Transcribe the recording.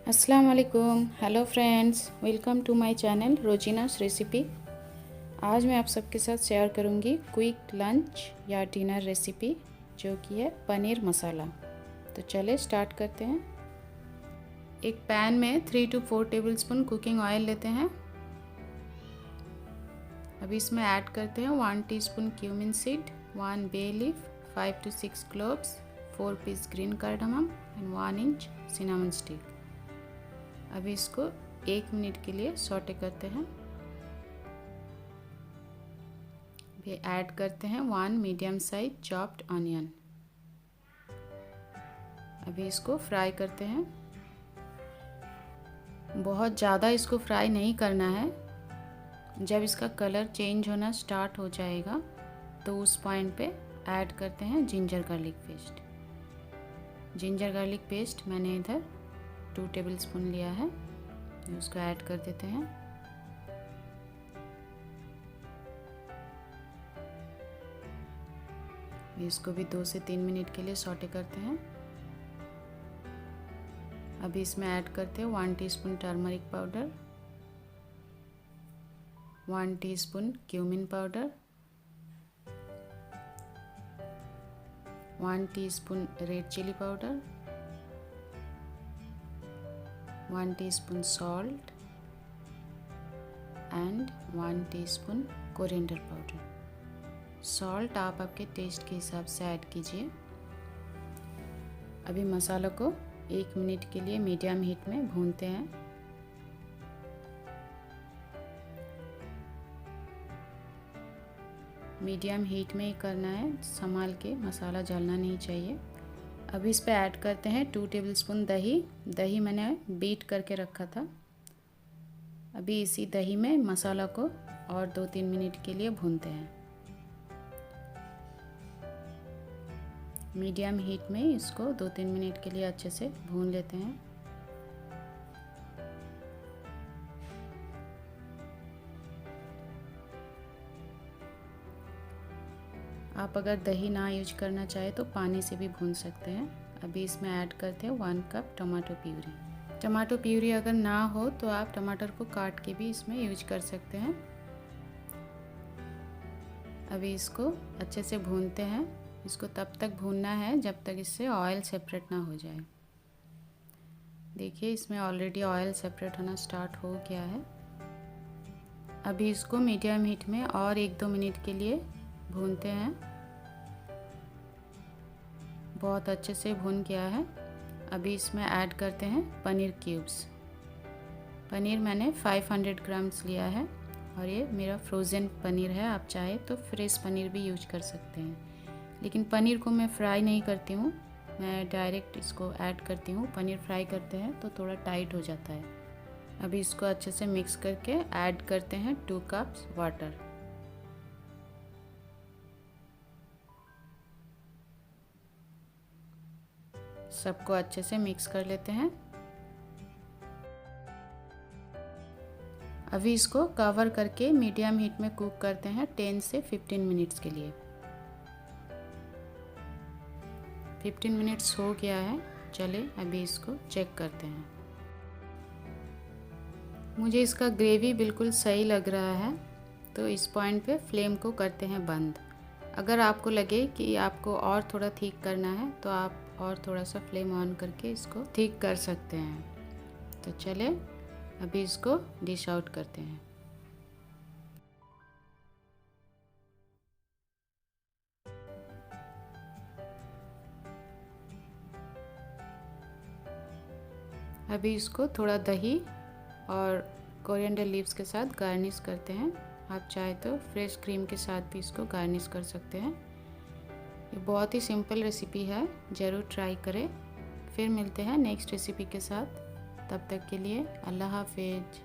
अस्सलाम वालेकुम। Hello friends, welcome to my channel Rozina's recipe. आज मैं आप सबके साथ शेयर करूंगी क्विक लंच या डिनर रेसिपी जो कि है पनीर मसाला। तो चले स्टार्ट करते हैं। एक पैन में 3 to 4 टेबलस्पून कुकिंग ऑयल लेते हैं। अभी इसमें ऐड करते हैं 1 teaspoon cumin seed, 1 bay leaf, 5 to 6 cloves, 4 piece green cardamom and 1 inch cinnamon stick. अभी इसको 1 मिनट के लिए सौटे करते हैं। अभी ऐड करते हैं 1 मीडियम साइज चॉप्ड ऑनियन। अभी इसको फ्राई करते हैं। बहुत ज़्यादा इसको फ्राई नहीं करना है। जब इसका कलर चेंज होना स्टार्ट हो जाएगा तो उस पॉइंट पे ऐड करते हैं ginger garlic paste. Ginger garlic paste मैंने इधर 2 टेबलस्पून लिया है, उसको ऐड कर देते हैं। इसको भी 2 से 3 मिनट के लिए सौटे करते हैं। अभी इसमें ऐड करते हैं 1 teaspoon turmeric powder, 1 teaspoon cumin powder, 1 teaspoon red chilli powder, 1 teaspoon salt and 1 teaspoon coriander powder. Salt आप आपके टेस्ट के हिसाब से ऐड कीजिए। अभी मसाला को 1 मिनट के लिए मीडियम हीट में भूनते हैं। मीडियम हीट में ही करना है, संभाल के, मसाला जलना नहीं चाहिए। अभी इस पे ऐड करते हैं 2 टेबलस्पून दही। दही मैंने बीट करके रखा था। अभी इसी दही में मसाला को और 2-3 मिनट के लिए भूनते हैं। मीडियम हीट में इसको 2-3 मिनट के लिए अच्छे से भून लेते हैं। आप अगर दही ना यूज करना चाहे तो पानी से भी भून सकते हैं। अभी इसमें ऐड करते हैं 1 cup tomato puree. Tomato puree अगर ना हो तो आप टमाटर को काट के भी इसमें यूज कर सकते हैं। अभी इसको अच्छे से भूनते हैं। इसको तब तक भूनना है जब तक इससे ऑयल सेपरेट ना हो जाए। देखिए इसमें ऑलरेडी ऑयल सेपरेट होना स्टार्ट हो गया है। अभी इसको मीडियम हीट में और 1-2 मिनट के लिए भूनते हैं। बहुत अच्छे से भून गया है। अभी इसमें ऐड करते हैं पनीर क्यूब्स। पनीर मैंने 500 ग्राम्स लिया है और ये मेरा फ्रोज़न पनीर है। आप चाहे तो फ्रेश पनीर भी यूज कर सकते हैं, लेकिन पनीर को मैं फ्राई नहीं करती हूँ, मैं डायरेक्ट इसको ऐड करती हूँ। पनीर फ्राई करते हैं तो थोड़ा टाइट हो जाता है। अभी इसको अच्छे से मिक्स करके ऐड करते हैं 2 कप्स वाटर। सबको अच्छे से मिक्स कर लेते हैं। अभी इसको कवर करके मीडियम हीट में कुक करते हैं 10 से 15 मिनट्स के लिए। 15 मिनट्स हो गया है। चले अभी इसको चेक करते हैं। मुझे इसका ग्रेवी बिल्कुल सही लग रहा है, तो इस पॉइंट पे फ्लेम को करते हैं बंद। अगर आपको लगे कि आपको और थोड़ा थिक करना है तो आप और थोड़ा सा फ्लेम ऑन करके इसको थिक कर सकते हैं। तो चले अभी इसको डिश आउट करते हैं। अभी इसको थोड़ा दही और कोरिएंडर लीव्स के साथ गार्निश करते हैं। आप चाहे तो फ्रेश क्रीम के साथ भी इसको गार्निश कर सकते हैं। ये बहुत ही सिंपल रेसिपी है, ज़रूर ट्राई करें। फिर मिलते हैं नेक्स्ट रेसिपी के साथ। तब तक के लिए अल्लाह हाफिज।